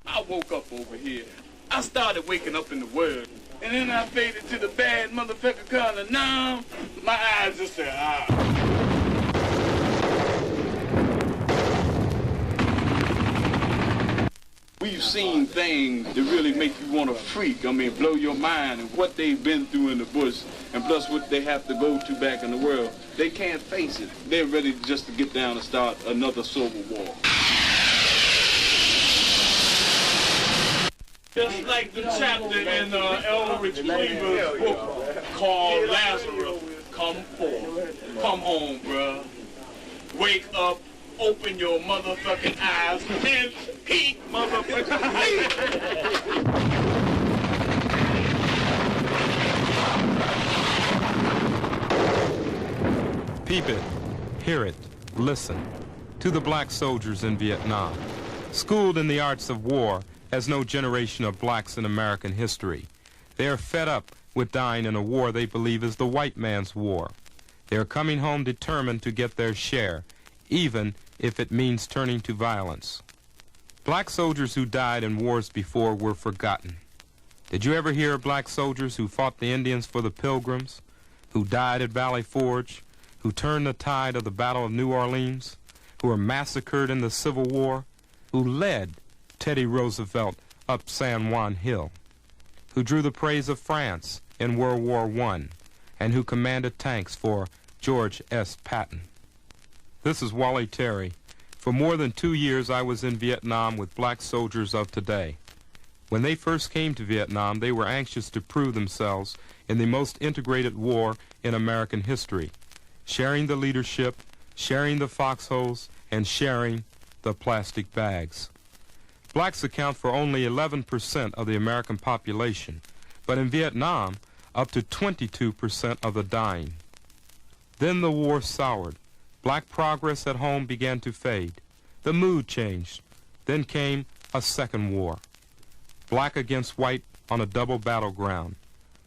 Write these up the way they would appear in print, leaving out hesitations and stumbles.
I woke up over here. I started waking up in the world. And then I faded to the bad motherfucker color. Now, my eyes just said, ah. We've seen things that really make you want to freak. I mean, blow your mind, and what they've been through in the bush, and plus what they have to go to back in the world. They can't face it. They're ready just to get down and start another civil war. Just like the chapter in Elrich Cleaver's book called Lazarus, Come Forth. Come home, bruh. Wake up, open your motherfucking eyes, and peek, motherfucker. Peep it, hear it, listen to the black soldiers in Vietnam. Schooled in the arts of war as no generation of blacks in American history. They are fed up with dying in a war they believe is the white man's war. They are coming home determined to get their share, even if it means turning to violence. Black soldiers who died in wars before were forgotten. Did you ever hear of black soldiers who fought the Indians for the Pilgrims, who died at Valley Forge, who turned the tide of the Battle of New Orleans, who were massacred in the Civil War, who led Teddy Roosevelt up San Juan Hill, who drew the praise of France in World War I, and who commanded tanks for George S. Patton? This is Wallace Terry. For more than 2 years, I was in Vietnam with black soldiers of today. When they first came to Vietnam, they were anxious to prove themselves in the most integrated war in American history, sharing the leadership, sharing the foxholes, and sharing the plastic bags. Blacks account for only 11% of the American population, but in Vietnam, up to 22% of the dying. Then the war soured. Black progress at home began to fade. The mood changed. Then came a second war. Black against white on a double battleground.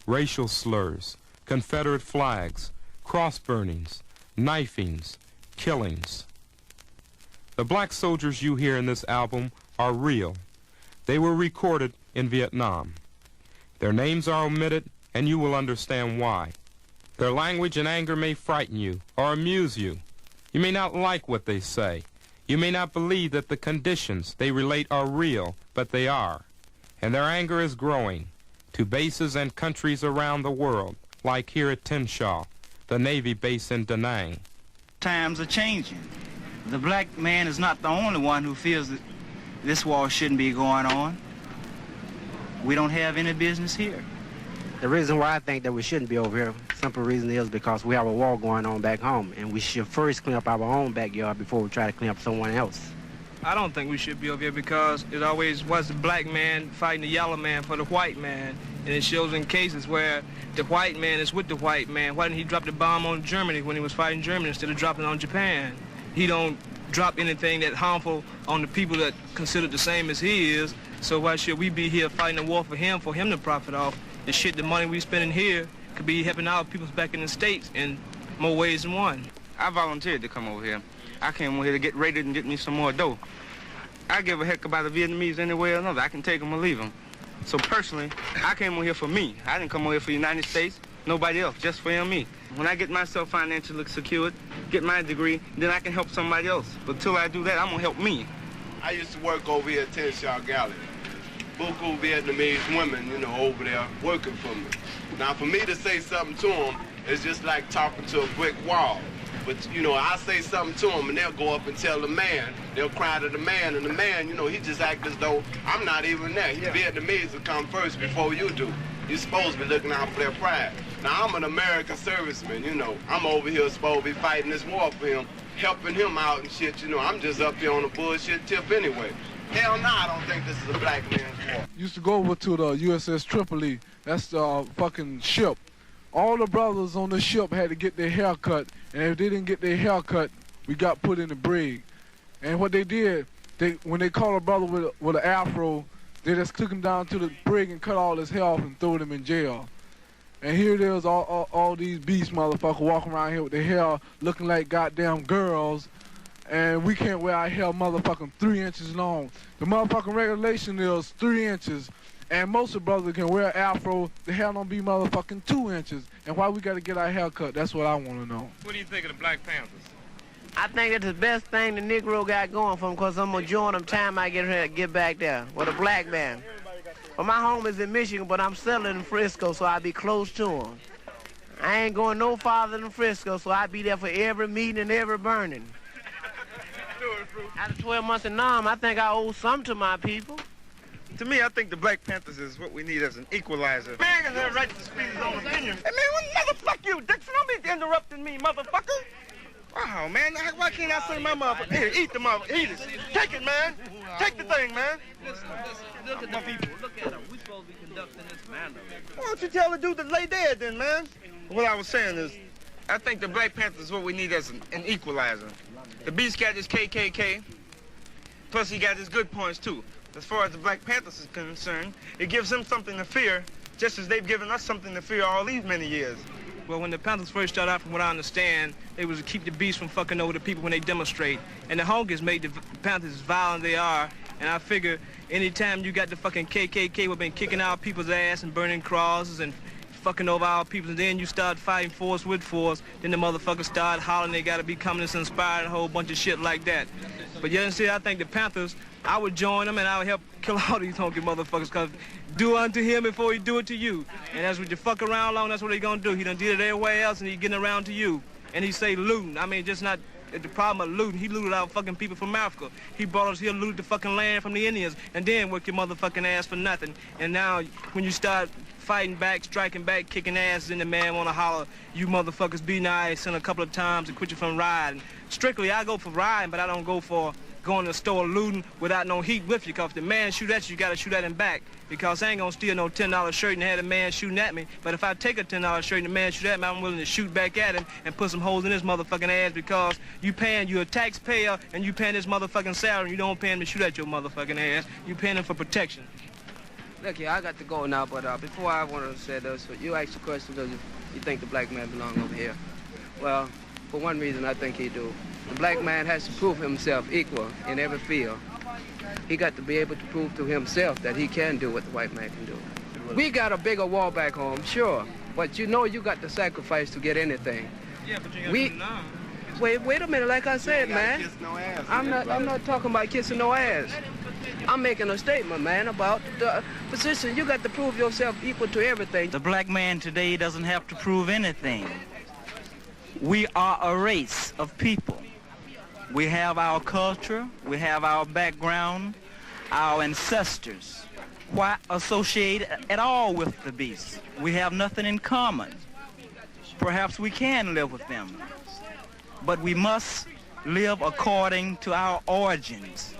Racial slurs, Confederate flags, cross burnings, knifings, killings. The black soldiers you hear in this album are real. They were recorded in Vietnam. Their names are omitted, and you will understand why. Their language and anger may frighten you or amuse you. You may not like what they say. You may not believe that the conditions they relate are real, but they are. And their anger is growing to bases and countries around the world, like here at Tin Sha, the Navy base in Da Nang. Times are changing. The black man is not the only one who feels that this war shouldn't be going on. We don't have any business here. The reason why I think that we shouldn't be over here, simple reason is because we have a war going on back home, and we should first clean up our own backyard before we try to clean up someone else. I don't think we should be over here because it always was the black man fighting the yellow man for the white man, and it shows in cases where the white man is with the white man. Why didn't he drop the bomb on Germany when he was fighting Germany instead of dropping it on Japan? He don't drop anything that's harmful on the people that considered the same as he is, so why should we be here fighting a war for him to profit off? The shit, the money we spending here could be helping our people back in the States in more ways than one. I volunteered to come over here. I came over here to get raided and get me some more dough. I give a heck about the Vietnamese any way or another. I can take them or leave them. So personally, I came over here for me. I didn't come over here for the United States, nobody else, just for me. When I get myself financially secured, get my degree, then I can help somebody else. But till I do that, I'm gonna help me. I used to work over here at Tin Sha Galley. Buku Vietnamese women, you know, over there working for me. Now, for me to say something to them, it's just like talking to a brick wall. But, you know, I say something to them, and they'll go up and tell the man. They'll cry to the man, and the man, you know, he just act as though I'm not even there. Yeah. Vietnamese will come first before you do. You're supposed to be looking out for their pride. Now, I'm an American serviceman, you know. I'm over here supposed to be fighting this war for him, helping him out and shit, you know. I'm just up here on a bullshit tip anyway. Hell no, I don't think this is a black man's war. Used to go over to the USS Tripoli. That's the fucking ship. All the brothers on the ship had to get their hair cut, and if they didn't get their hair cut, we got put in the brig. And what they did, when they caught a brother with an afro, They just took him down to the brig and cut all his hair off and threw him in jail. And here it is, all these beast motherfuckers walking around here with their hair looking like goddamn girls, and we can't wear our hair motherfucking 3 inches long. The motherfucking regulation is 3 inches, and most of the brothers can wear afro, the hair don't be motherfucking 2 inches. And why we gotta get our hair cut? That's what I wanna know. What do you think of the Black Panthers? I think it's the best thing the Negro got going for him, because I'm going to join them time I get back there with a black man. Well, my home is in Michigan, but I'm settling in Frisco, so I'll be close to him. I ain't going no farther than Frisco, so I'll be there for every meeting and every burning. After 12 months in Nam, I think I owe something to my people. To me, I think the Black Panthers is what we need as an equalizer. Man has the right to speak his own opinion. Hey, man, motherfuck you, Dixon. Don't be interrupting me, motherfucker. Wow, man, why can't I say my motherfucker? Here, eat the motherfucker. Eat it. Take it, man. Take the thing, man. Listen. Look at the people. Look at them. We supposed to be conducting this manner. Why don't you tell the dude to lay dead then, man? What I was saying is, I think the Black Panthers is what we need as an equalizer. The Beast got his KKK, plus he got his good points, too. As far as the Black Panthers is concerned, it gives them something to fear, just as they've given us something to fear all these many years. Well, when the Panthers first started out, from what I understand, they was to keep the beast from fucking over the people when they demonstrate. And the Honkers made the Panthers as violent they are. And I figure anytime you got the fucking KKK who've been kicking our people's ass and burning crosses and fucking over our people, and then you start fighting force with force, then the motherfuckers start hollering they gotta be communist inspired and a whole bunch of shit like that. But you see, I think the Panthers, I would join them and I would help kill all these honky motherfuckers, because do unto him before he do it to you. And that's what you fuck around long, that's what he gonna do. He done did it everywhere else and he getting around to you. And he say looting. I mean, just not the problem of looting. He looted our fucking people from Africa. He brought us here, looted the fucking land from the Indians, and then worked your motherfucking ass for nothing. And now, when you start fighting back, striking back, kicking asses, and the man wanna holler, you motherfuckers be nice, and a couple of times and quit you from riding. Strictly, I go for riding, but I don't go for going to the store looting without no heat with you, because if the man shoot at you, you gotta shoot at him back. Because I ain't gonna steal no $10 shirt and have a man shooting at me. But if I take a $10 shirt and the man shoot at me, I'm willing to shoot back at him and put some holes in his motherfucking ass, because you're a taxpayer and you paying this motherfucking salary and you don't pay him to shoot at your motherfucking ass. You paying him for protection. Look here, I got to go now, but before I want to say this, you asked the question, does you think the black man belong over here? Well, for one reason, I think he do. The black man has to prove himself equal in every field. He got to be able to prove to himself that he can do what the white man can do. We got a bigger war back home, sure, but you know you got to sacrifice to get anything. Yeah, but you got to now. Wait a minute, like I said, man. I'm not talking about kissing no ass. I'm making a statement, man, about the position. You got to prove yourself equal to everything. The black man today doesn't have to prove anything. We are a race of people. We have our culture, we have our background, our ancestors. Why associate at all with the beast? We have nothing in common. Perhaps we can live with them, but we must live according to our origins.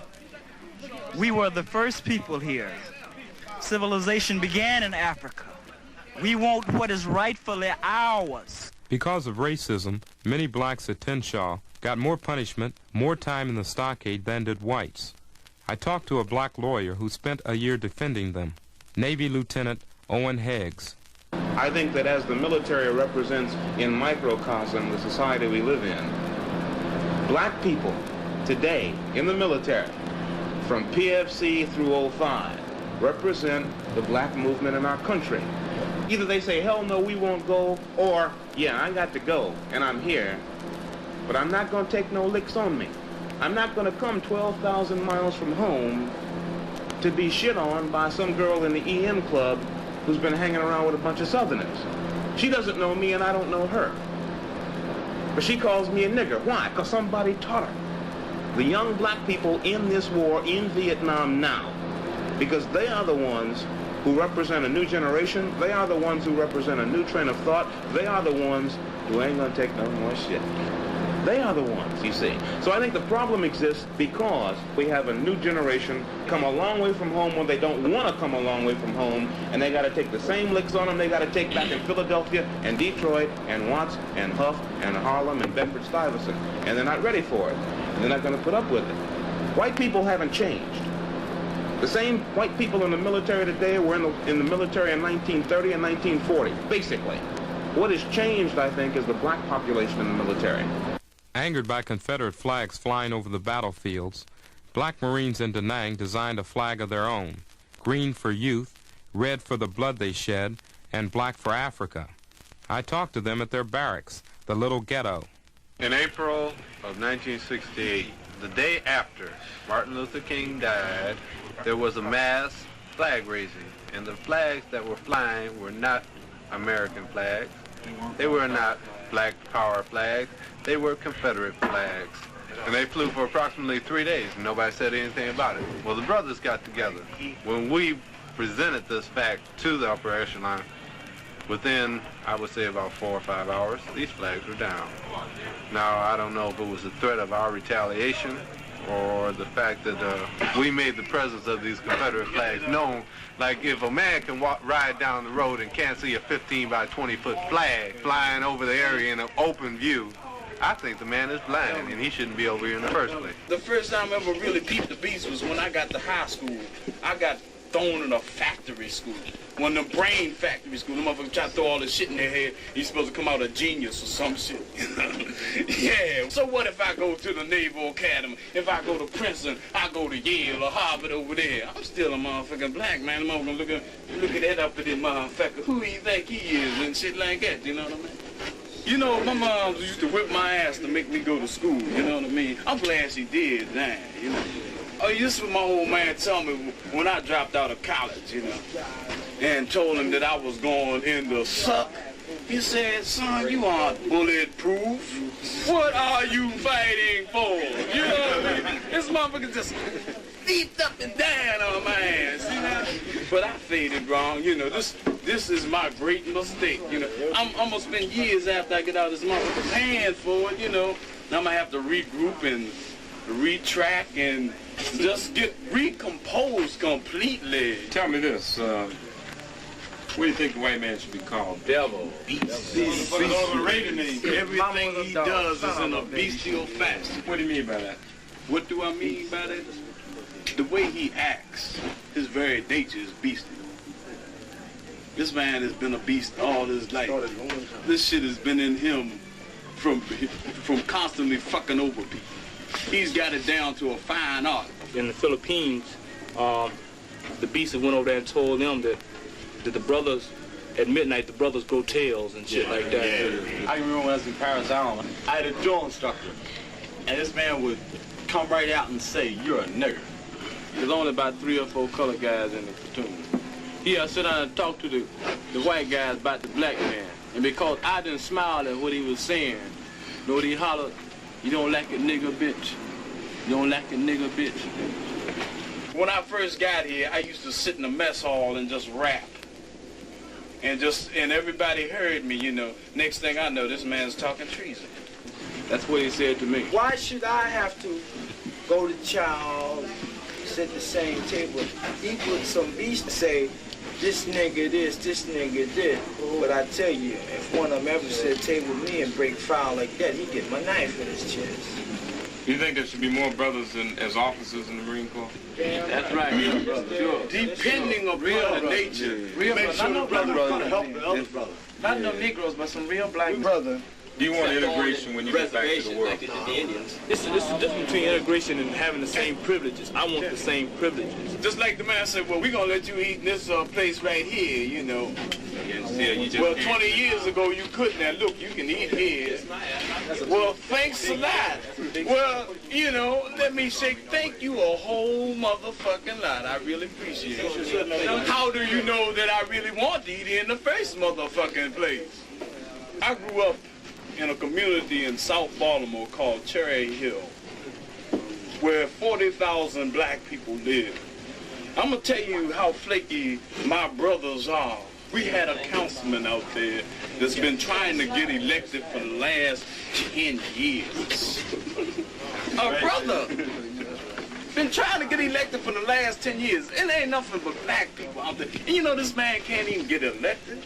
We were the first people here. Civilization began in Africa. We want what is rightfully ours. Because of racism, many blacks at Tenshaw got more punishment, more time in the stockade than did whites. I talked to a black lawyer who spent a year defending them, Navy Lieutenant Owen Heggs. I think that as the military represents in microcosm the society we live in, black people today in the military, from PFC through 05, represent the black movement in our country. Either they say, hell no, we won't go, or, yeah, I got to go, and I'm here, but I'm not going to take no licks on me. I'm not going to come 12,000 miles from home to be shit on by some girl in the EM club who's been hanging around with a bunch of Southerners. She doesn't know me and I don't know her. But she calls me a nigger. Why? Because somebody taught her. The young black people in this war in Vietnam now, because they are the ones who represent a new generation, they are the ones who represent a new train of thought, they are the ones who ain't gonna take no more shit. They are the ones, you see. So I think the problem exists because we have a new generation come a long way from home when they don't want to come a long way from home, and they got to take the same licks on them they got to take back in Philadelphia and Detroit and Watts and Huff and Harlem and Bedford-Stuyvesant, and they're not ready for it, and they're not going to put up with it. White people haven't changed. The same white people in the military today were in the military in 1930 and 1940, basically. What has changed, I think, is the black population in the military. Angered by Confederate flags flying over the battlefields, black Marines in Da Nang designed a flag of their own, green for youth, red for the blood they shed, and black for Africa. I talked to them at their barracks, the little ghetto. In April of 1968, the day after Martin Luther King died, there was a mass flag raising, and the flags that were flying were not American flags. They were not Black Power flags. They were Confederate flags. And they flew for approximately 3 days, and nobody said anything about it. Well, the brothers got together. When we presented this fact to the upper echelon, within, I would say, about 4 or 5 hours, these flags were down. Now, I don't know if it was a threat of our retaliation or the fact that we made the presence of these Confederate flags known. Like, if a man can ride down the road and can't see a 15 by 20 foot flag flying over the area in an open view, I think the man is blind, and he shouldn't be over here in the first place. The first time I ever really peeped the beast was when I got to high school. I got thrown in a factory school. One of them brain factory school. The motherfuckers try to throw all this shit in their head. You're supposed to come out a genius or some shit. Yeah. So what if I go to the Naval Academy? If I go to Princeton, I go to Yale or Harvard over there. I'm still a motherfucking black man. The motherfucker look at that up at this motherfucker. Who he think he is and shit like that, you know what I mean? You know, my mom used to whip my ass to make me go to school, you know what I mean? I'm glad she did that, you know. Oh, this is what my old man told me when I dropped out of college, you know, and told him that I was going in the suck. He said, son, you aren't bulletproof. What are you fighting for? You know what I mean? This motherfucker just leaped up and down on my ass, you know? But I faded wrong, you know. This is my great mistake, you know. I'm gonna spend years after I get out of this motherfucker paying for it, you know. I'm gonna have to regroup and retrack and just get recomposed completely. Tell me this, what do you think the white man should be called? Devil. Beast. Everything he does is in a bestial fashion. What do you mean by that? What do I mean by that? The way he acts, his very nature is bestial. This man has been a beast all his life. This shit has been in him from constantly fucking over people. He's got it down to a fine art. In the Philippines, the beast went over there and told them that the brothers, at midnight, the brothers grow tails and shit like that. Yeah. I remember when I was in Paris Island, I had a drill instructor, and this man would come right out and say, "You're a nigger." There's only about 3 or 4 colored guys in the platoon. I'd sit down and talk to the white guys about the black man, and because I didn't smile at what he was saying, you know what he hollered? "You don't like a nigger, bitch. You don't like a nigger, bitch." When I first got here, I used to sit in the mess hall and just rap. And everybody heard me, you know. Next thing I know, this man's talking treason. That's what he said to me. Why should I have to go to chow, sit at the same table, eat with some beast and say, this nigga this nigga this? But I tell you, if one of them ever sit at the table with me and break foul like that, he'd get my knife in his chest. You think there should be more brothers as officers in the Marine Corps? That's right, real brother. Sure. Depending upon the nature, make sure the brother help the other brother. Not no Negroes, but some real black brother. Do you want integration when you get back to the world? Like the Indians. This is the difference between integration and having the same privileges. I want the same privileges. Just like the man said, well, we're going to let you eat in this place right here, you know. Well, 20 years ago, you couldn't. Now, look, you can eat here. Well, thanks a lot. Well, you know, let me say thank you a whole motherfucking lot. I really appreciate it. How do you know that I really want to eat in the first motherfucking place? I grew up in a community in South Baltimore called Cherry Hill, where 40,000 black people live. I'm gonna tell you how flaky my brothers are. We had a councilman out there that's been trying to get elected for the last 10 years. A brother been trying to get elected for the last 10 years. It ain't nothing but black people out there. And you know this man can't even get elected.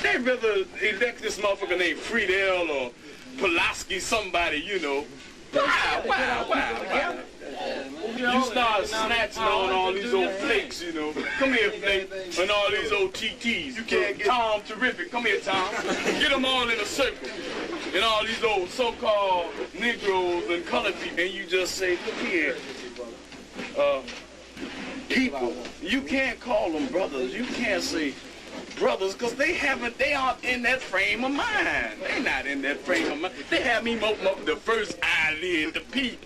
They'd rather elect this motherfucker named Friedel or Pulaski, somebody, you know. Wow. You start snatching on all these old flakes, you know. Come here, Flake, and all these old TTs. You can't get Tom Terrific. Come here, Tom. Get them all in a circle. And all these old so-called Negroes and colored people. And you just say, look here, people, you can't call them brothers. You can't say brothers, because they aren't in that frame of mind. They're not in that frame of mind. They haven't even opened up the first eyelid to peep.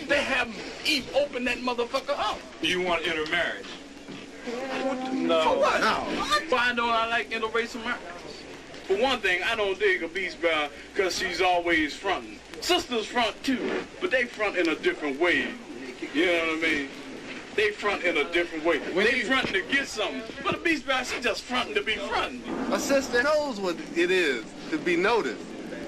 They haven't even opened that motherfucker up. You want intermarriage? No. For what? No. Why don't I like interracial marriage? For one thing, I don't dig a Beast Brown because she's always fronting. Sisters front too, but they front in a different way. You know what I mean? They front in a different way. They fronting to get something. But a Beast Brown, she just fronting to be fronting. A sister knows what it is to be noticed.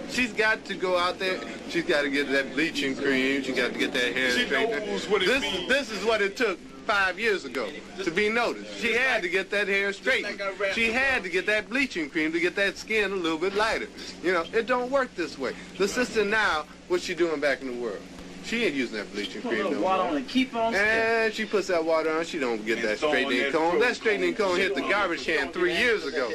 She's got to go out there. She's got to get that bleaching cream. She got to get that hair straightened. She knows what it means. This is what it took 5 years ago to be noticed. She had to get that hair straightened. She had to get that bleaching cream to get that skin a little bit lighter. You know, it don't work this way. The sister now, what's she doing back in the world? She ain't using that bleaching cream no more. And keep on and she puts that water on. She don't get that straightening comb. That straightening comb hit the garbage can 3 years ago.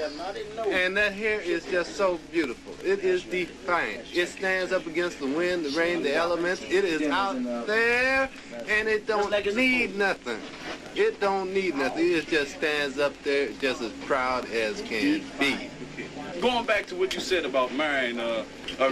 And that hair is just so beautiful. It is defiant. It stands up against the wind, the rain, the elements. It is out there, and it don't need nothing. It don't need nothing. It just stands up there just as proud as can be. Going back to what you said about marrying a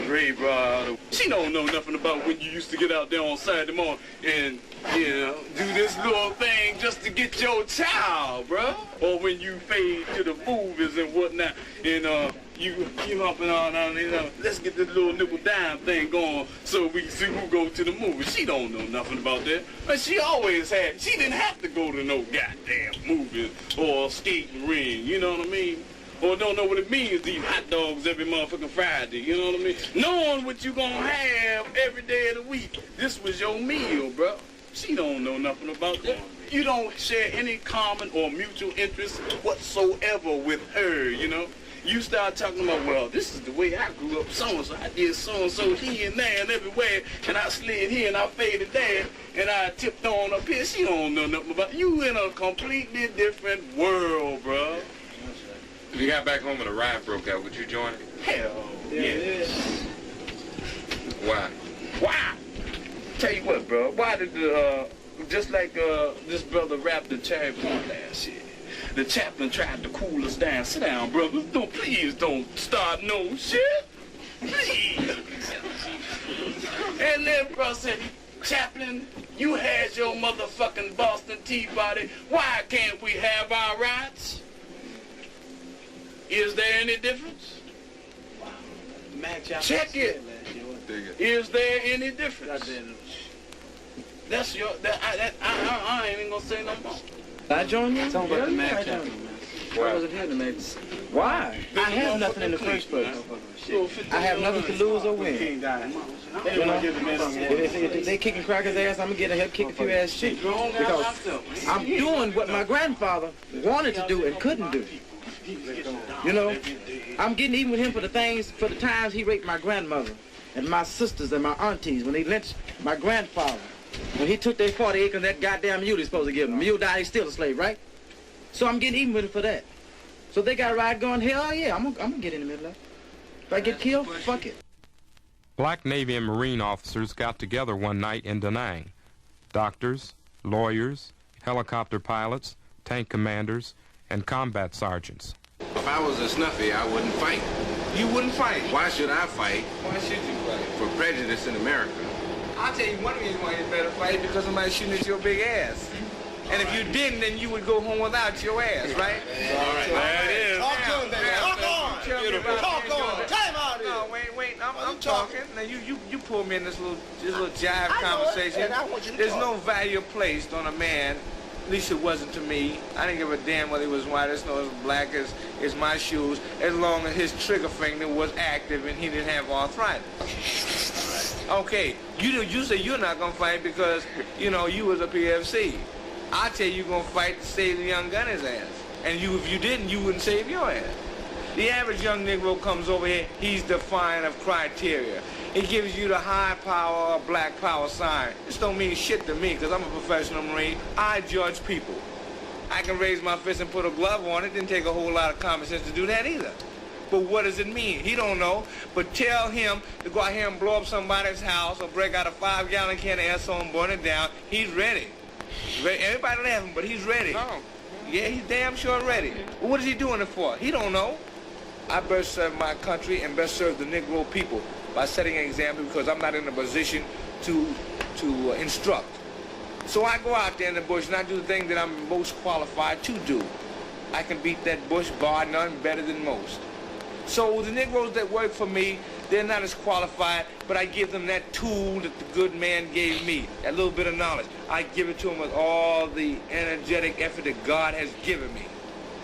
gray bride, she don't know nothing about when you used to get out there on Saturday morning and, you know, do this little thing just to get your child, bruh. Or when you fade to the movies and whatnot, and you humping on, you know, let's get this little nickel dime thing going so we can see who go to the movie. She don't know nothing about that. But she always had, she didn't have to go to no goddamn movie or skating ring, you know what I mean? Or don't know what it means to eat hot dogs every motherfucking Friday, you know what I mean? Knowing what you gonna have every day of the week. This was your meal, bro. She don't know nothing about that. You don't share any common or mutual interest whatsoever with her, you know? You start talking about, well, this is the way I grew up, so-and-so. I did so-and-so here and there and everywhere, and I slid here and I faded there, and I tipped on up here. She don't know nothing about it. You in a completely different world, bro. If you got back home and a riot broke out, would you join it? Hell yeah. Why? Why? Tell you what, bro. Why did just like this brother rapped the Cherry Point last year, the chaplain tried to cool us down. Sit down, brothers. Please don't start no shit. Please. And then bro said, Chaplain, you had your motherfucking Boston Tea Party. Why can't we have our rights? Is there any difference? Check it. Is there any difference? That's your. I ain't even gonna say no more. I joined you? Talk about the Mac chapter. Why was it here to make? Why? I have nothing in the first place. I have nothing to lose or win. You know, if they kicking Cracker's ass, I'm gonna help kick a few ass cheeks because I'm doing what my grandfather wanted to do and couldn't do. You know, I'm getting even with him for the times he raped my grandmother and my sisters and my aunties when they lynched my grandfather. When he took their 40 acres, that goddamn mule he's supposed to give him. Mule died, he's still a slave, right? So I'm getting even with him for that. So they got a ride going, hell yeah, I'm gonna get in the middle of it. If I get killed, fuck it. Black Navy and Marine officers got together one night in Da Nang. Doctors, lawyers, helicopter pilots, tank commanders, and combat sergeants. If I was a snuffy, I wouldn't fight. You wouldn't fight? Why should I fight? Why should you fight? For prejudice in America. I'll tell you one reason why you better fight, because somebody's shooting at your big ass. And if you didn't, then you would go home without your ass, right? All right, there it is. Talk to him, baby. Talk on. Talk on. Time out here. No, wait. I'm talking. Now you pull me in this little jive conversation. There's no value placed on a man. At least it wasn't to me. I didn't give a damn whether he was white as snow, as black as my shoes, as long as his trigger finger was active and he didn't have arthritis. Okay, you say you're not gonna fight because you know you was a PFC. I tell you, you're gonna fight to save the young gunner's ass, and if you didn't, you wouldn't save your ass. The average young Negro comes over here, he's defiant of criteria. He gives you the high power or black power sign. This don't mean shit to me, because I'm a professional Marine. I judge people. I can raise my fist and put a glove on it. Didn't take a whole lot of common sense to do that either. But what does it mean? He don't know. But tell him to go out here and blow up somebody's house or break out a 5-gallon can of aerosol and burn it down. He's ready. Everybody laughing, but he's ready. Yeah, he's damn sure ready. But what is he doing it for? He don't know. I best serve my country and best serve the Negro people by setting an example, because I'm not in a position to instruct. So I go out there in the bush and I do the thing that I'm most qualified to do. I can beat that bush, bar none, better than most. So the Negroes that work for me, they're not as qualified, but I give them that tool that the good man gave me, that little bit of knowledge. I give it to them with all the energetic effort that God has given me.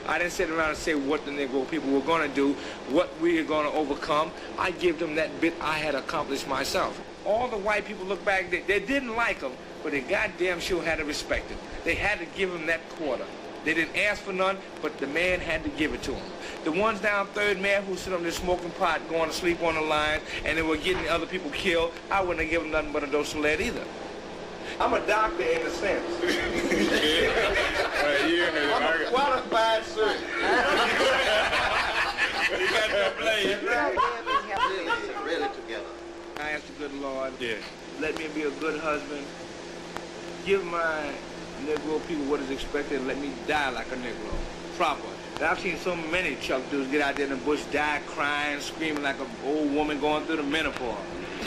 I didn't sit around and say what the Negro people were going to do, what we are going to overcome. I give them that bit I had accomplished myself. All the white people look back, they didn't like them, but they goddamn sure had to respect it. They had to give him that quarter. They didn't ask for none, but the man had to give it to him. The ones down 3rd Man who sit on there smoking pot, going to sleep on the line, and they were getting other people killed, I wouldn't have given them nothing but a dose of lead either. I'm a doctor in a sense. I'm a qualified surgeon. You got to play. Really together. I ask the good Lord, let me be a good husband. Give my Negro people what is expected and let me die like a Negro. Proper. And I've seen so many Chuck dudes get out there in the bush, die crying, screaming like an old woman going through the menopause.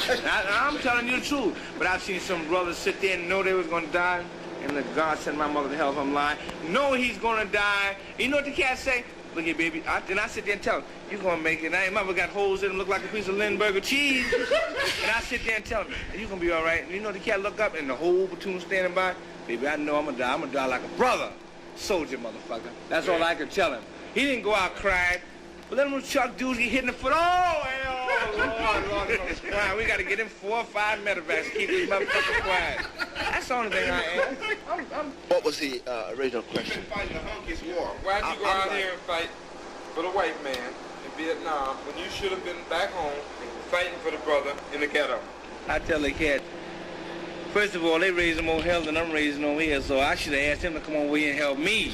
I'm telling you the truth. But I've seen some brothers sit there and know they was going to die, and the God sent my mother to hell if I'm lying. Know he's going to die. You know what the cats say? Look here, baby. Then I sit there and tell him, you're going to make it. Now your mother got holes in him, look like a piece of Lindbergh cheese. And I sit there and tell him, you're going to be all right. And you know the cat look up and the whole platoon standing by? Baby, I know I'm going to die. I'm going to die like a brother. Soldier, motherfucker. That's all I could tell him. He didn't go out crying. But let them Chuck dudes get hit in the foot. Lord, we got to get him 4 or 5 medevacs to keep this motherfucker quiet. That's the only thing I ask. What was the original question? Fighting the Hunkies war. Why'd you go out here and fight for the white man in Vietnam when you should have been back home fighting for the brother in the ghetto? I tell the cat, first of all, they raised him over here than I'm raising over here, so I should have asked him to come over here and help me.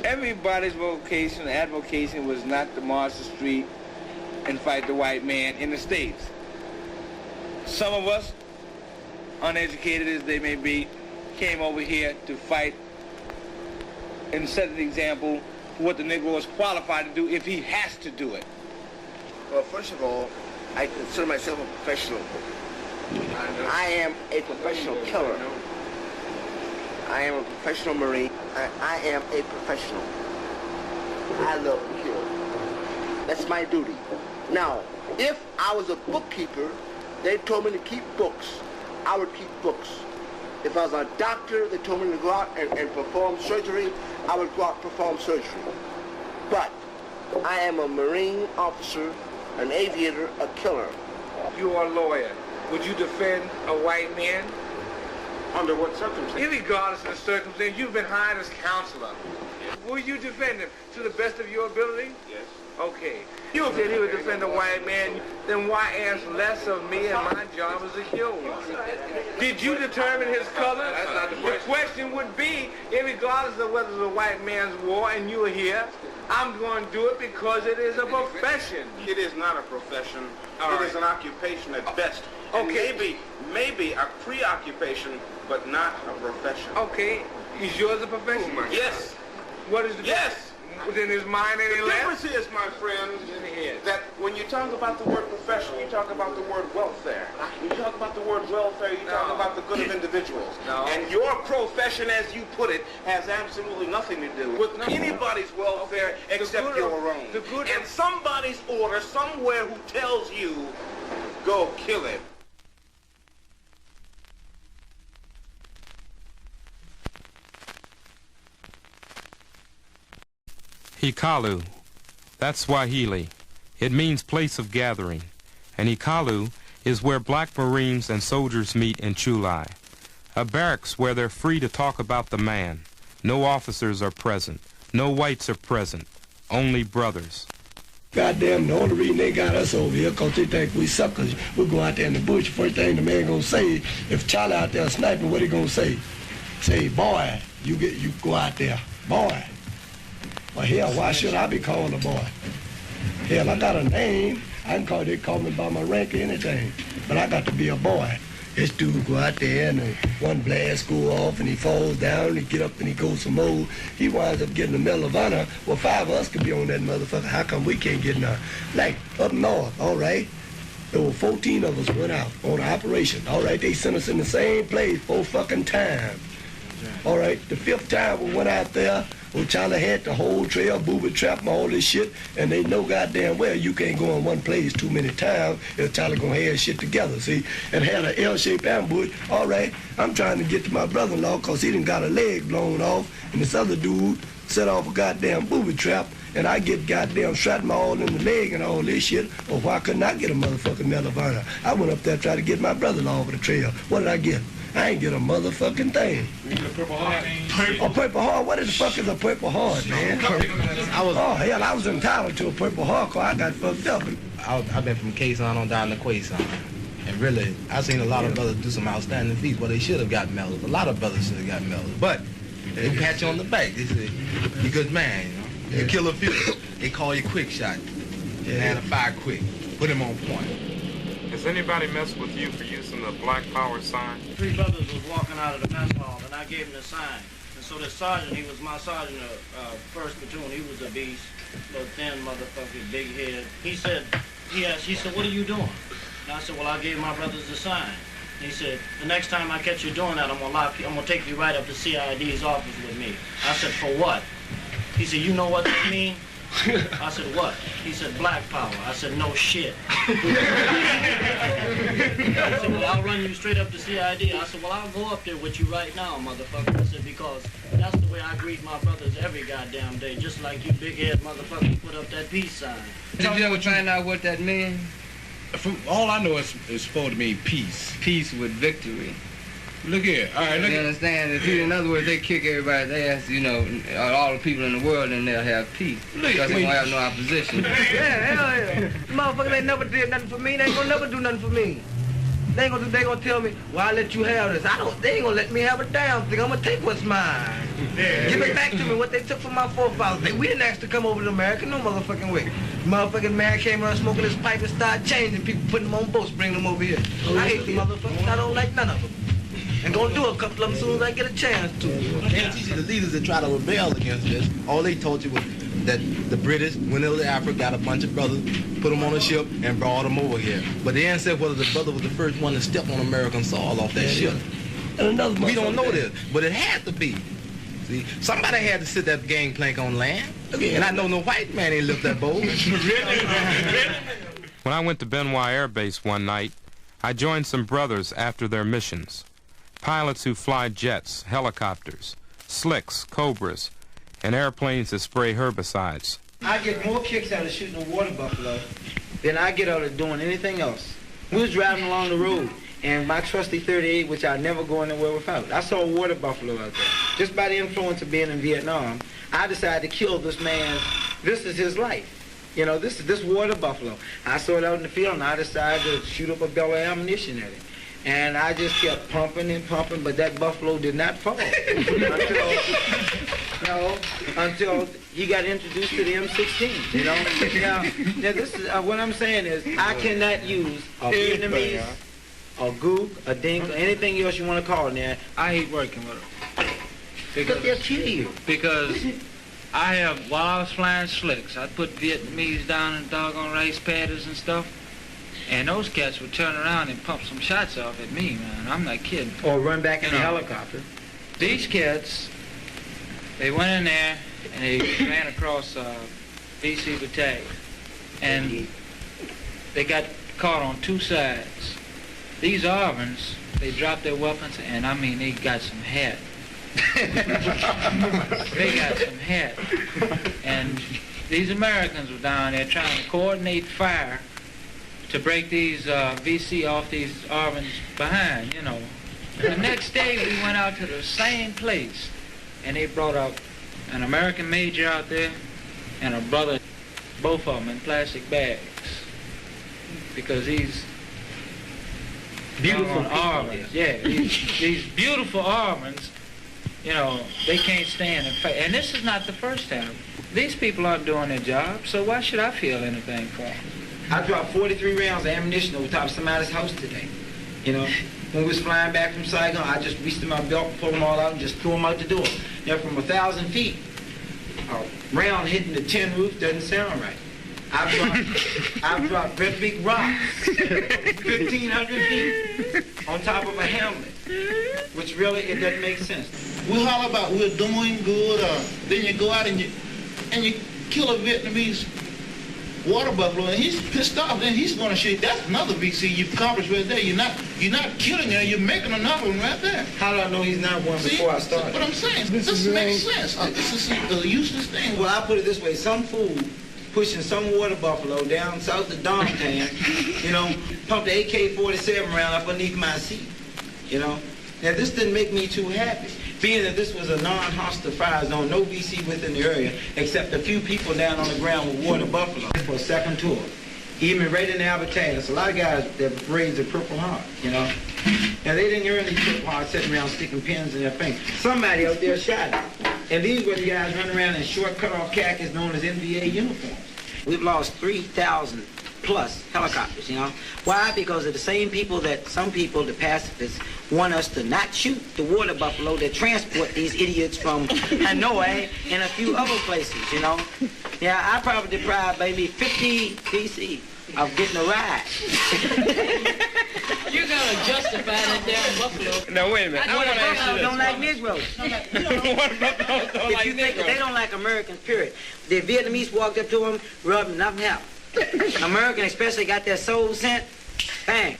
Everybody's vocation, advocation was not to march the street and fight the white man in the States. Some of us, uneducated as they may be, came over here to fight and set an example for what the Negro is qualified to do if he has to do it. Well, first of all, I consider myself a professional. I am a professional killer. I am a professional Marine. I am a professional. I love to kill. That's my duty. Now, if I was a bookkeeper, they told me to keep books. I would keep books. If I was a doctor, they told me to go out and perform surgery, I would go out and perform surgery. But I am a Marine officer, an aviator, a killer. You are a lawyer. Would you defend a white man? Under what circumstances? Irregardless of the circumstance, you've been hired as counselor. Will you defend him to the best of your ability? Yes. Okay. You said he would defend a white man, then why ask less of me and my job is to kill one? Did you determine his color? That's not the question. The question would be, irregardless of whether it's a white man's war and you're here, I'm going to do it because it is a profession. It is not a profession. It is an occupation at best. Okay. Maybe a preoccupation, but not a profession. Okay. Is yours a profession? Yes. What is the Yes. Then is mine any less? The difference is, my friend, that when you talk about the word profession, you talk about the word welfare. When you talk about the word welfare, you talk about the good of individuals. No. And your profession, as you put it, has absolutely nothing to do with anybody's welfare except your own. And somebody's order somewhere who tells you, go kill him. Hikalu, that's Swahili. It means place of gathering. And Hikalu is where black Marines and soldiers meet in Chulai. A barracks where they're free to talk about the man. No officers are present. No whites are present. Only brothers. Goddamn, the only reason they got us over here because they think we suckers. We go out there in the bush, first thing the man gonna say, if Charlie out there sniping, what he gonna say? Say, boy, you go out there, boy. Well, hell, why should I be called a boy? Hell, I got a name. They call me by my rank or anything, but I got to be a boy. This dude go out there and one blast go off and he falls down and he get up and he goes some more. He winds up getting the Medal of Honor. Well, 5 of us could be on that motherfucker. How come we can't get none? Like up north, all right, there were 14 of us went out on an operation. All right, they sent us in the same place 4 fucking times. All right, the 5th time we went out there, well, Charlie had the whole trail, booby trap and all this shit, and they know goddamn well you can't go in one place too many times if Charlie gonna have shit together, see? And had an L-shaped ambush. All right, I'm trying to get to my brother-in-law because he done got a leg blown off, and this other dude set off a goddamn booby trap, and I get goddamn shrapnel all in the leg and all this shit, or why couldn't I get a motherfucking Medal of Honor? I went up there trying to get my brother-in-law over the trail. What did I get? I ain't get a motherfucking thing. A Purple Heart? A Purple Heart? What the fuck is a Purple Heart, man? Oh, hell, I was entitled to a Purple Heart because I got fucked up. I've been from Quezon on down to Quezon. And really, I've seen a lot of brothers do some outstanding feats. Well, they should have got medals. A lot of brothers should have got medals. But they pat you on the back. They say, you're a good man, you know? You kill a few. They call you quick shot. And fire quick. Put him on point. Has anybody messed with you for using the Black Power sign? 3 brothers was walking out of the mess hall, and I gave him the sign. And so the sergeant, he was my sergeant of 1st platoon. He was a beast, little thin motherfucker, big head. He said, what are you doing? And I said, well, I gave my brothers the sign. And he said, the next time I catch you doing that, I'm gonna take you right up to CID's office with me. I said, for what? He said, you know what that means? I said, what? He said, Black Power. I said, no shit. He said, well, I'll run you straight up to CID. I said, well, I'll go up there with you right now, motherfucker. I said, because that's the way I greet my brothers every goddamn day, just like you big-head motherfucker put up that peace sign. Did you ever find out what that means? From all I know, it's supposed to mean peace. Peace with victory. Look here. All right, look. You understand? In other words, they kick everybody's ass, you know, all the people in the world, and they'll have peace. Because they won't have no opposition. Yeah, hell yeah. Motherfucker, they never did nothing for me. They ain't gonna never do nothing for me. They gonna tell me, well, I let you have this. They ain't gonna let me have a damn thing. I'm gonna take what's mine. Yeah. Give it back to me, what they took from my forefathers. We didn't ask to come over to America, no motherfucking way. Motherfucking man came around smoking his pipe and started changing people, putting them on boats, bringing them over here. I hate the motherfuckers. I don't like none of them. And gonna do a couple of them as soon as I get a chance to. They teach you the leaders that try to rebel against this. All they told you was that the British went over to Africa, got a bunch of brothers, put them on a ship, and brought them over here. But they didn't say whether the brother was the first one to step on American soil off that ship. And another we don't know this, but it had to be. See, somebody had to sit that gangplank on land. And I know no white man ain't lift that boat. When I went to Benoit Air Base one night, I joined some brothers after their missions. Pilots who fly jets, helicopters, slicks, cobras, and airplanes that spray herbicides. I get more kicks out of shooting a water buffalo than I get out of doing anything else. We was driving along the road, and my trusty 38, which I never go anywhere without, I saw a water buffalo out there. Just by the influence of being in Vietnam, I decided to kill this man. This is his life. You know, this water buffalo. I saw it out in the field, and I decided to shoot up a barrel of ammunition at it. And I just kept pumping and pumping, but that buffalo did not fall until he got introduced to the M16. You know, now this is what I'm saying is I cannot use a Vietnamese, a gook, a dink, or anything else you want to call it. Now I hate working with them because they'll kill you. Because while I was flying slicks, I'd put Vietnamese down in doggone rice paddies and stuff. And those cats would turn around and pump some shots off at me, man. I'm not kidding. Or run back in the helicopter. These cats, they went in there and they ran across BC Battalion. And they got caught on 2 sides. These Arvins, they dropped their weapons, and I mean, they got some head. They got some head. And these Americans were down there trying to coordinate fire to break these VC off these Arvins behind, you know. The next day we went out to the same place, and they brought up an American major out there and a brother both of them in plastic bags, because these beautiful Armans, these beautiful Armans, you know, they can't stand and fight. And this is not the first time. These people aren't doing their job, so why should I feel anything for them? I dropped 43 rounds of ammunition over top of somebody's house today. You know, when we was flying back from Saigon, I just reached in my belt, pulled them all out, and just threw them out the door. Now, from 1,000 feet, a round hitting the tin roof doesn't sound right. I've dropped very big rocks, 1,500 feet, on top of a hamlet, which really, it doesn't make sense. We holler about we're doing good, then you go out and you kill a Vietnamese water buffalo, and he's pissed off, then he's going to shoot. That's another VC you've accomplished right there. You're not killing her, you're making another one right there. How do I know he's not one before I started? What I'm saying, this makes sense. This is a useless thing. Well, I put it this way, some fool pushing some water buffalo down south of Domtown, you know, pumped the AK-47 round up underneath my seat, you know. Now, this didn't make me too happy, being that this was a non-hostile fire zone, no VC within the area, except a few people down on the ground with water buffalo for a second tour. Even right in the Albertine, a lot of guys that raised a Purple Heart, you know. Now, they didn't earn these Purple Hearts sitting around sticking pins in their fingers. Somebody out there shot it. And these were the guys running around in short cut-off khakis known as NVA uniforms. We've lost 3,000 plus helicopters, you know. Why? Because of the same people that some people, the pacifists, want us to not shoot the water buffalo that transport these idiots from Hanoi and a few other places, you know. Yeah, I probably deprived maybe 50 VC of getting a ride. You're going to justify that damn buffalo. Now, wait a minute. I want to ask you this. Don't like Negroes. If you think that they don't like Americans, period. The Vietnamese walked up to them, rubbed them, nothing happened. American especially got their soul sent, bang.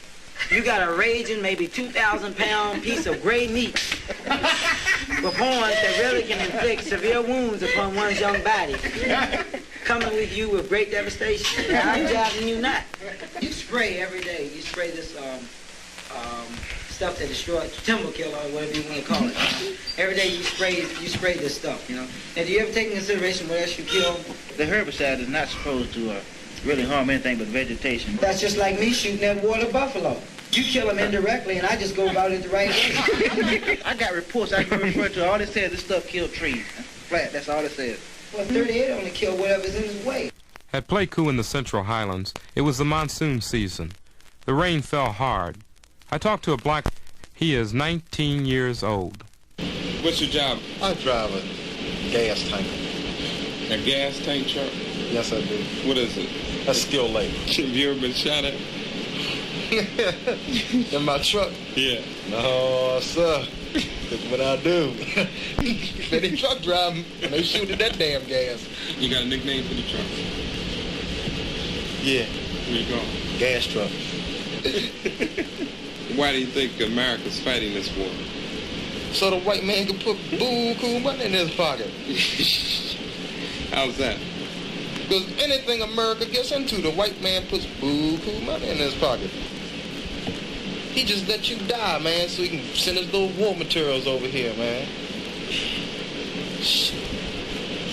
You got a raging, maybe 2,000-pound piece of gray meat with horns that really can inflict severe wounds upon one's young body, coming with you with great devastation. Now, I'm jiving you not. You spray every day. You spray this stuff that destroys, timber killer or whatever you want to call it. Every day you spray this stuff, you know. And do you ever take into consideration what else you kill? The herbicide is not supposed to really harm anything but vegetation. That's just like me shooting that water buffalo. You kill them indirectly, and I just go about it the right way. I got reports I can refer to. All it says this stuff killed trees. Flat, that's all it says. Well, 38 only kill whatever's in his way. At Pleiku in the Central Highlands, it was the monsoon season. The rain fell hard. I talked to a black... He is 19 years old. What's your job? I drive a gas tank. A gas tank truck? Yes, I do. What is it? That's skilled labor. Have you ever been shot at? In my truck? Yeah. No, sir. That's what I do. They truck driving and they shoot at that damn gas. You got a nickname for the truck? Yeah. Where you going? Gas truck. Why do you think America's fighting this war? So the white man can put buku money in his pocket. How's that? Because anything America gets into, the white man puts buku money in his pocket. He just let you die, man, so he can send his little war materials over here, man.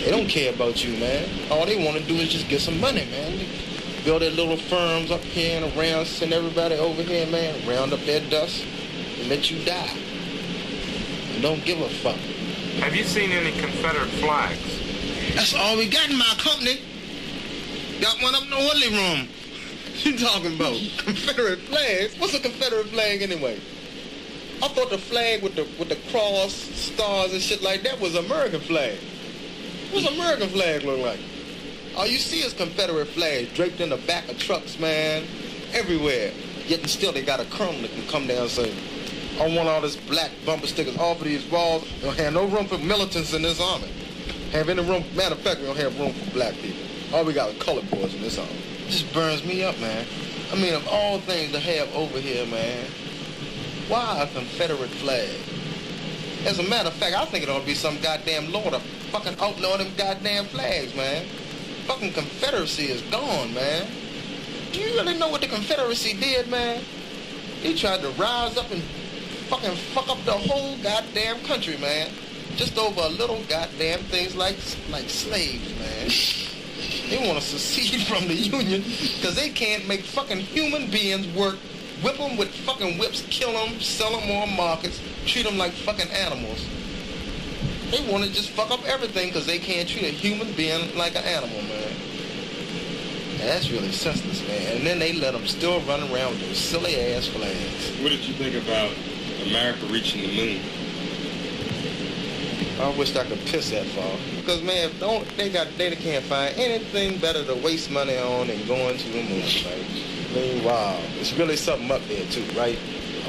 They don't care about you, man. All they want to do is just get some money, man. They build their little firms up here and around, send everybody over here, man, round up their dust and let you die. And don't give a fuck. Have you seen any Confederate flags? That's all we got in my company. Got one up in the holy room. You talking about Confederate flags? What's a Confederate flag anyway? I thought the flag with the cross, stars and shit like that was American flag. What's American flag look like? All you see is Confederate flags draped in the back of trucks, man, everywhere. Yet still they got a colonel that can come down and say, I want all this black bumper stickers off of these walls. We don't have no room for militants in this army. Have any room, matter of fact, we don't have room for black people. All we got are colored boys in this army. It just burns me up, man. I mean, of all things to have over here, man, why a Confederate flag? As a matter of fact, I think it ought to be some goddamn law to fucking outlaw them goddamn flags, man. Fucking Confederacy is gone, man. Do you really know what the Confederacy did, man? They tried to rise up and fucking fuck up the whole goddamn country, man. Just over a little goddamn things like slaves, man. They want to secede from the Union because they can't make fucking human beings work, whip them with fucking whips, kill them, sell them on markets, treat them like fucking animals. They want to just fuck up everything because they can't treat a human being like an animal, man. And that's really senseless, man. And then they let them still run around with those silly-ass flags. What did you think about America reaching the moon? I wish I could piss that far. Because, man, they can't find anything better to waste money on than going to the moon, right? I mean, wow. It's really something up there, too, right?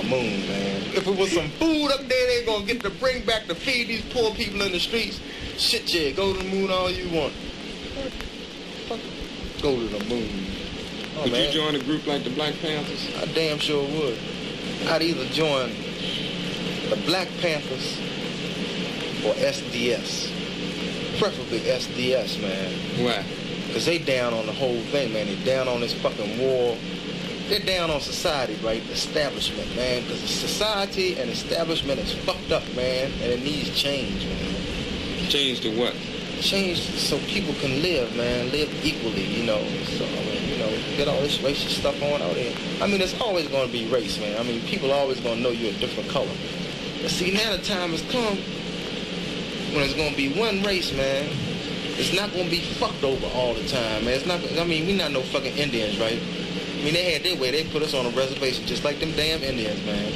A moon, man. If it was some food up there they're going to get to bring back to feed these poor people in the streets, shit, yeah, go to the moon all you want. Go to the moon. Oh, Would man. you join a group like the Black Panthers? I damn sure would. I'd either join the Black Panthers or SDS. Preferably SDS, man. Why? Because they down on the whole thing, man. They down on this fucking war. They're down on society, right? Establishment, man. Because society and establishment is fucked up, man. And it needs change, man. Change to what? Change so people can live, man. Live equally, you know. So, I mean, you know, get all this racist stuff on out there. I mean, it's always going to be race, man. I mean, people are always going to know you're a different color. But see, now the time has come when it's going to be one race, man. It's not going to be fucked over all the time, man. It's not. I mean, we're not no fucking Indians, right? I mean, they had their way. They put us on a reservation just like them damn Indians, man.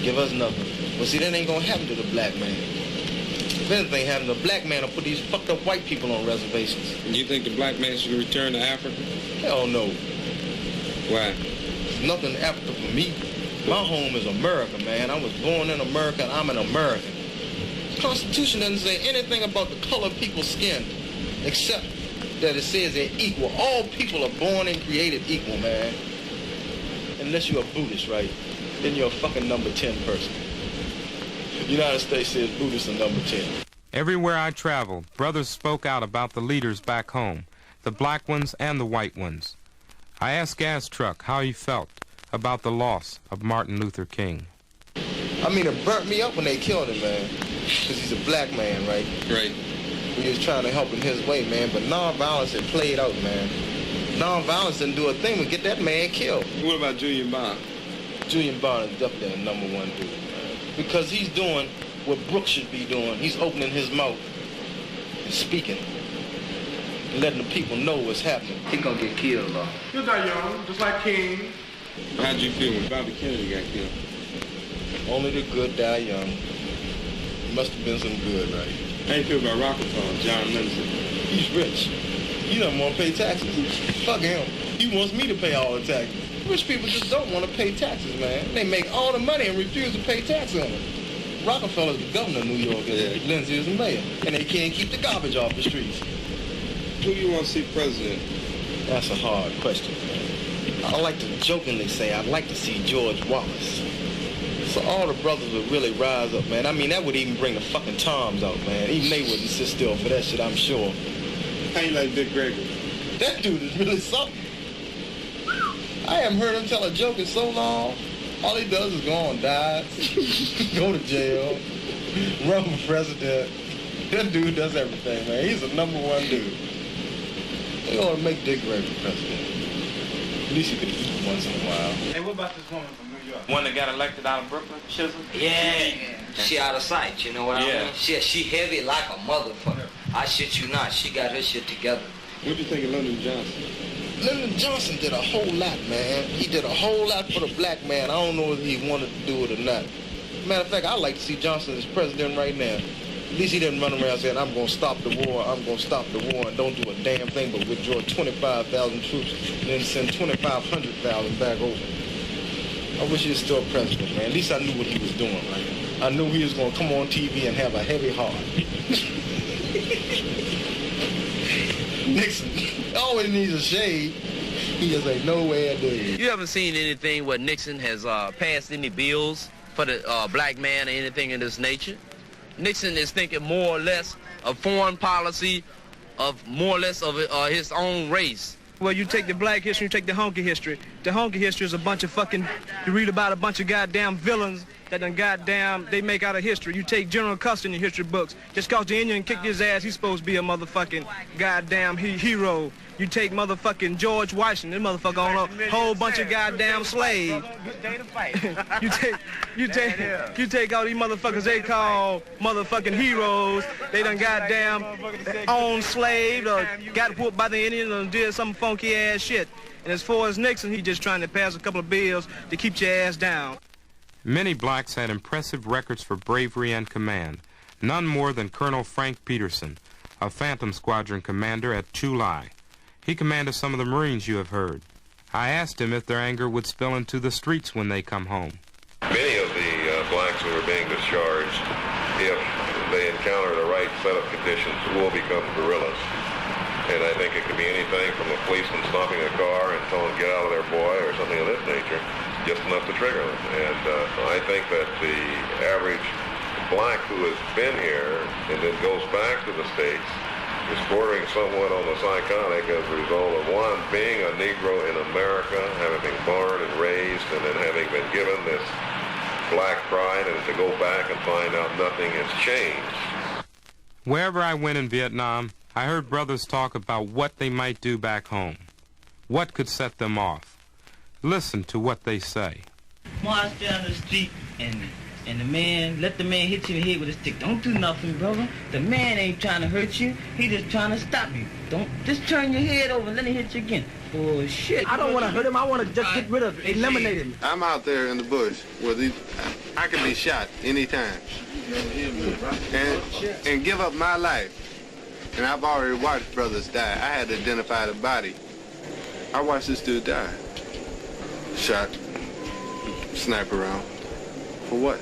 Give us nothing. But see, that ain't going to happen to the black man. If anything happened, the black man will put these fucked up white people on reservations. And you think the black man should return to Africa? Hell no. Why? There's nothing in Africa for me. My home is America, man. I was born in America, and I'm an American. The Constitution doesn't say anything about the color of people's skin, except that it says they're equal. All people are born and created equal, man. Unless you're a Buddhist, right? Then you're a fucking number 10 person. The United States says Buddhists are number 10. Everywhere I traveled, brothers spoke out about the leaders back home, the black ones and the white ones. I asked Gas Truck how he felt about the loss of Martin Luther King. I mean, it burnt me up when they killed him, man. Because he's a black man, right? Right. We was trying to help him his way, man. But nonviolence had played out, man. Nonviolence didn't do a thing but get that man killed. What about Julian Bond? Julian Bond is definitely the number one dude, man. Because he's doing what Brooks should be doing. He's opening his mouth and speaking. Letting the people know what's happening. He gonna get killed, though. He'll die young, just like King. How'd you feel when Bobby Kennedy got killed? Only the good die young. Must have been some good, right? How you feel about Rockefeller, John Nixon? He's rich. He doesn't want to pay taxes. Fuck him. He wants me to pay all the taxes. Rich people just don't want to pay taxes, man. They make all the money and refuse to pay taxes on it. Rockefeller's the governor of New York, and Lindsay is the mayor. And they can't keep the garbage off the streets. Who do you want to see president? That's a hard question, man. I like to jokingly say I'd like to see George Wallace. So all the brothers would really rise up, man. I mean, that would even bring the fucking Toms out, man. Even they wouldn't sit still for that shit, I'm sure. How you like Dick Gregory? That dude is really something. I haven't heard him tell a joke in so long. All he does is go on diet, go to jail, run for president. That dude does everything, man. He's the number one dude. They ought to make Dick Gregory president. At least he could eat once in a while. Hey, what about this woman from New York? One that got elected out of Brooklyn, Chisholm? Yeah. She out of sight, you know what I mean? She heavy like a motherfucker. I shit you not, she got her shit together. What do you think of Lyndon Johnson? Lyndon Johnson did a whole lot, man. He did a whole lot for the black man. I don't know if he wanted to do it or not. Matter of fact, I'd like to see Johnson as president right now. At least he didn't run around saying, I'm going to stop the war, I'm going to stop the war, and don't do a damn thing but withdraw 25,000 troops and then send 2,500,000 back over. I wish he was still president, man. At least I knew what he was doing, right? I knew he was going to come on TV and have a heavy heart. Nixon always needs a shade. He just ain't nowhere to do it. You haven't seen anything where Nixon has passed any bills for the black man or anything of this nature? Nixon is thinking more or less of foreign policy, of more or less of his own race. Well, you take the black history, you take the honky history. The honky history is a bunch of fucking, you read about a bunch of goddamn villains that done goddamn they make out of history. You take General Custer in your history books. Just cause the Indian kicked his ass, he's supposed to be a motherfucking goddamn hero. You take motherfucking George Washington, this motherfucker on a whole bunch of goddamn slaves. you take all these motherfuckers they call motherfucking heroes. They done goddamn owned slaves or got whooped by the Indians and did some funky ass shit. And as far as Nixon, he just trying to pass a couple of bills to keep your ass down. Many blacks had impressive records for bravery and command. None more than Colonel Frank Peterson, a Phantom Squadron commander at Chu Lai. He commanded some of the Marines you have heard. I asked him if their anger would spill into the streets when they come home. Many of the blacks who are being discharged, if they encounter the right set of conditions, will become guerrillas. And I think it could be anything from a policeman stopping a car and telling them get out of there, boy, or something of this nature, just enough to trigger them. And I think that the average black who has been here and then goes back to the States is bordering somewhat on the psychotic as a result of, one, being a Negro in America, having been born and raised, and then having been given this black pride, and to go back and find out nothing has changed. Wherever I went in Vietnam, I heard brothers talk about what they might do back home. What could set them off? Listen to what they say. March down the street and the man, let the man hit you in the head with a stick. Don't do nothing, brother. The man ain't trying to hurt you. He just trying to stop you. Don't just turn your head over and let him hit you again. Oh, shit. I don't want to hurt him. I want to just get rid of him, eliminate him. I'm out there in the bush where I can be shot anytime and give up my life. And I've already watched brothers die. I had to identify the body. I watched this dude die. Shot, sniper round. For what?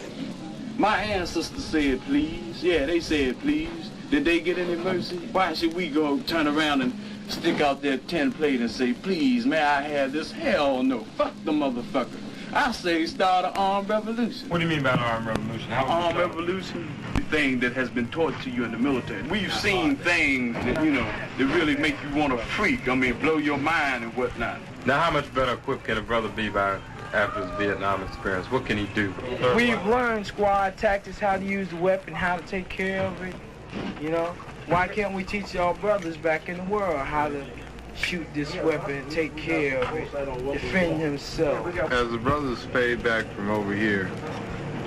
My ancestors said please. Yeah, they said please. Did they get any mercy? Why should we go turn around and stick out that tin plate and say, please, may I have this? Hell no. Fuck the motherfucker. I say start an armed revolution. What do you mean by an armed revolution? Armed revolution, the thing that has been taught to you in the military. We've seen things that, you know, that really make you want to freak. I mean, blow your mind and whatnot. Now, how much better equipped can a brother be after his Vietnam experience? What can he do? We've learned squad tactics, how to use the weapon, how to take care of it, you know. Why can't we teach our brothers back in the world how to shoot this weapon and take care of it, defend himself? As the brothers fade back from over here,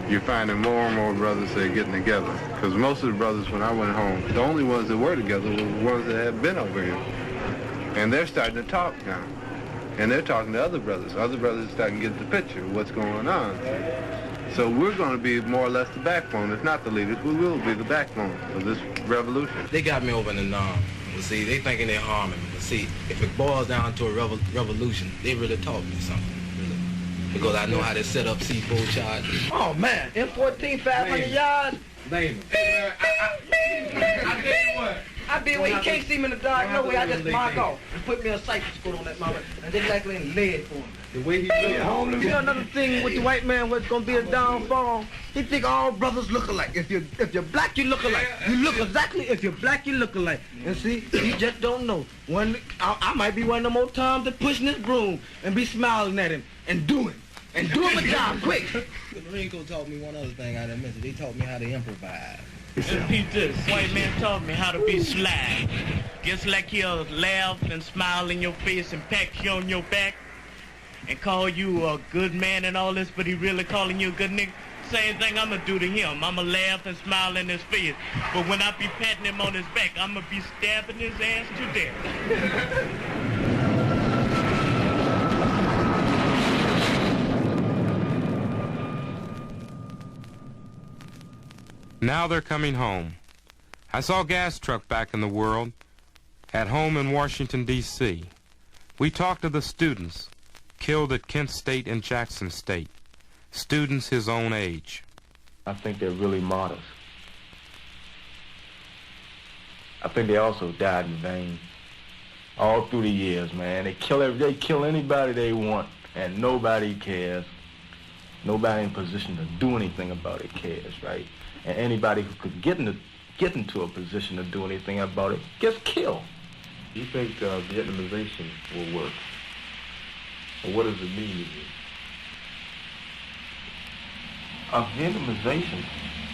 you're finding more and more brothers that are getting together. Because most of the brothers, when I went home, the only ones that were together were the ones that had been over here. And they're starting to talk now. And they're talking to other brothers. Other brothers are starting to get the picture of what's going on. So we're going to be more or less the backbone. If not the leaders, we will be the backbone of this revolution. They got me over in the norm. Well, see, they thinking they're harming me. But see, if it boils down to a revolution, they really taught me something, really. Because I know how to set up C4 charges. Oh, man. M14, 500 yards? Name it. I be where he can't see me in the dark, no way. I just mark off and put me a cypress coat on that mama, and then likely in lead for him. The way he look. You know another thing with the white man, what's gonna be a downfall? He think all brothers look alike. If you're black, you look alike. You look exactly. If you're black, you look alike. And see, you just don't know. I might be one of them old times that pushing this broom and be smiling at him and doing the job quick. The Marine Corps taught me one other thing I didn't mention. They taught me how to improvise. Repeat this. White man taught me how to be sly. Just like he'll laugh and smile in your face and pat you on your back and call you a good man and all this, but he really calling you a good nigga. Same thing I'm gonna do to him. I'm gonna laugh and smile in his face. But when I be patting him on his back, I'm gonna be stabbing his ass to death. Now they're coming home. I saw gas truck back in the world, at home in Washington, D.C. We talked to the students, killed at Kent State and Jackson State, students his own age. I think they're really martyrs. I think they also died in vain. All through the years, man. They kill anybody they want, and nobody cares. Nobody in position to do anything about it cares, right? And anybody who could get into a position to do anything about it gets killed. Do you think Vietnamization will work? Or what does it mean to you? Vietnamization,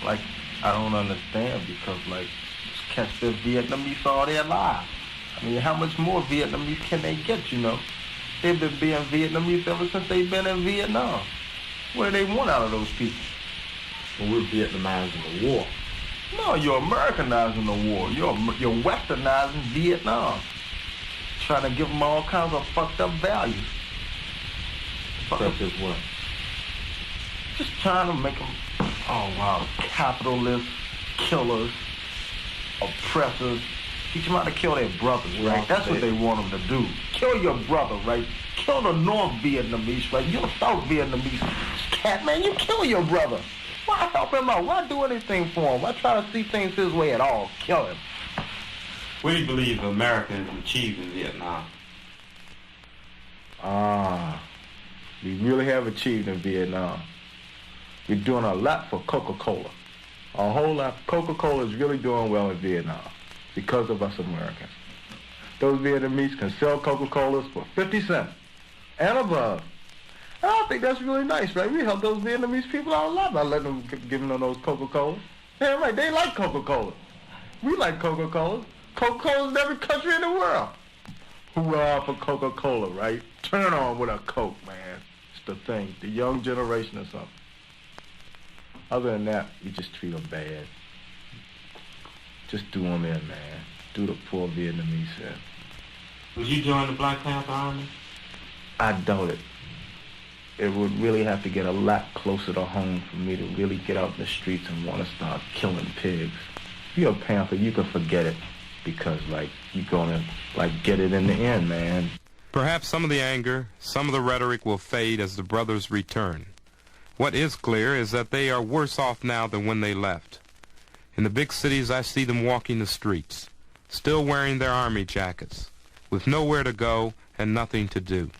like, I don't understand because, like, cats been Vietnamese all their lives. I mean, how much more Vietnamese can they get, you know? They've been being Vietnamese ever since they've been in Vietnam. What do they want out of those people? Well, we're Vietnamizing the war. No, you're Americanizing the war. You're westernizing Vietnam. Trying to give them all kinds of fucked up values. Such as what? Just trying to make them, oh wow, capitalists, killers, oppressors. Teach them how to kill their brothers, right? That's what they want them to do. Kill your brother, right? Kill the North Vietnamese, right? You're a South Vietnamese cat, man. You kill your brother. Why help him out? Why do anything for him? Why try to see things his way at all? Kill him. What do you believe Americans achieved in Vietnam? We really have achieved in Vietnam. We're doing a lot for Coca-Cola. A whole lot. Coca-Cola is really doing well in Vietnam because of us Americans. Those Vietnamese can sell Coca-Colas for 50 cents and above. And I think that's really nice, right? We help those Vietnamese people out a lot by letting them, giving them those Coca-Colas. Yeah, right, they like Coca-Cola. We like Coca-Cola. Coca-Cola's in every country in the world. Hurrah for Coca-Cola, right? Turn on with a Coke, man. It's the thing, the young generation or something. Other than that, we just treat them bad. Just do them in, man. Do the poor Vietnamese in. Would you join the Black Panther Army? I doubt it. It would really have to get a lot closer to home for me to really get out in the streets and want to start killing pigs. If you're a Panther, you can forget it because, like, you're going to, like, get it in the end, man. Perhaps some of the anger, some of the rhetoric will fade as the brothers return. What is clear is that they are worse off now than when they left. In the big cities, I see them walking the streets, still wearing their army jackets, with nowhere to go and nothing to do.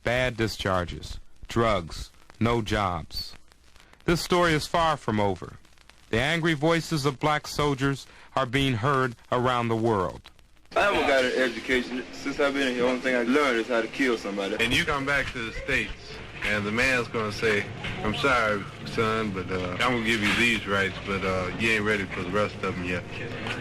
Bad discharges, drugs, no jobs. This story is far from over. The angry voices of black soldiers are being heard around the world. I haven't got an education. Since I've been here, the only thing I learned is how to kill somebody. And you come back to the States, and the man's going to say, I'm sorry, son, but I'm going to give you these rights, but you ain't ready for the rest of them yet.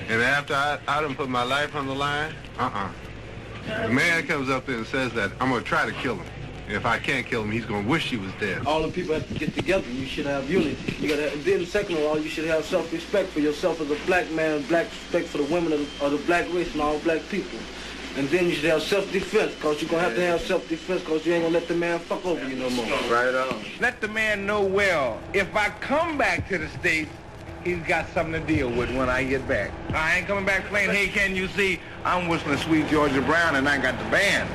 And after I done put my life on the line, the man comes up there and says that I'm going to try to kill him. And if I can't kill him, he's going to wish he was dead. All the people have to get together. You should have unity. You gotta have, then second of all, you should have self-respect for yourself as a black man, black respect for the women of the black race and all black people. And then you should have self-defense, because you're going to have self-defense, because you ain't going to let the man fuck over you no more. Right on. Let the man know well, if I come back to the States, he's got something to deal with when I get back. I ain't coming back playing, hey, can you see, I'm whistling Sweet Georgia Brown and I got the band.